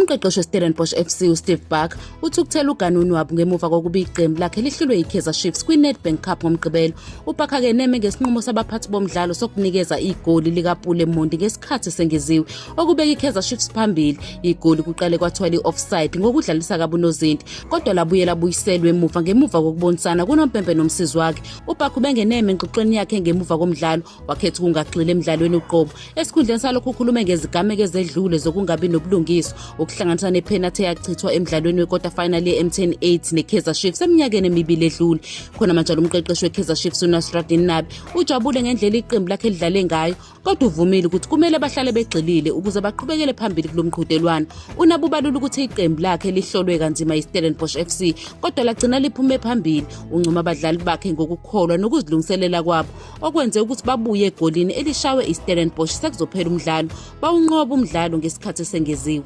Umqeqeshi weStellenbosch FC uSteve Barker uthi ukuthela uganunu wabo ngemuva kokuba iqembu lakhe lihlulwe yiKaizer Chiefs kwiNedbank Cup ngomgqibelo. uBarker neme ngesinqumo sabaphathi bomdlalo sokunikeza igoli likaPule Mondi ngesikhathi sengeziwe okubeka iKaizer Chiefs phambili. Igoli kuqale kwathiwa li-offside ngokudlalisa kabi unozinti, kodwa labuye labuyiselwe ngemuva kokubonisana kunompempe nomsizi wakhe. uBarker bengeneme engxoxweni yakhe ngemuva komdlalo, wakhetha ukungagxili emdlalweni uqobo. Esikhundleni salokho ukhulume ngezigameko ezedlule zokungabi nobulungiswa, ukuhlanganisa nepenalty eyachithwa emdlalweni wekota final ye-M10 8 neKaizer Chiefs eminyakeni emibili edlule. Khona manje umqeqeshi weKaizer Chiefs uNasruddin Nabi ujabule ngendlela iqembu lakhe lidlale ngayo, kodwa uvumile ukuthi kumele bahlale begxilile ukuze baqhubekele phambili kulomqhudelwano. uNabi ubalula ukuthi iqembu lakhe lihlolwe kanzima yiStellenbosch FC, kodwa lagcina liphume phambili. Uncoma abadlali bakhe ngokukholwa nokuzilungiselela kwabo, okwenze ukuthi babuye egolini elishawe iStellenbosch sekuzophela umdlalo, bawunqoba umdlalo ngesikhathi sengeziwe.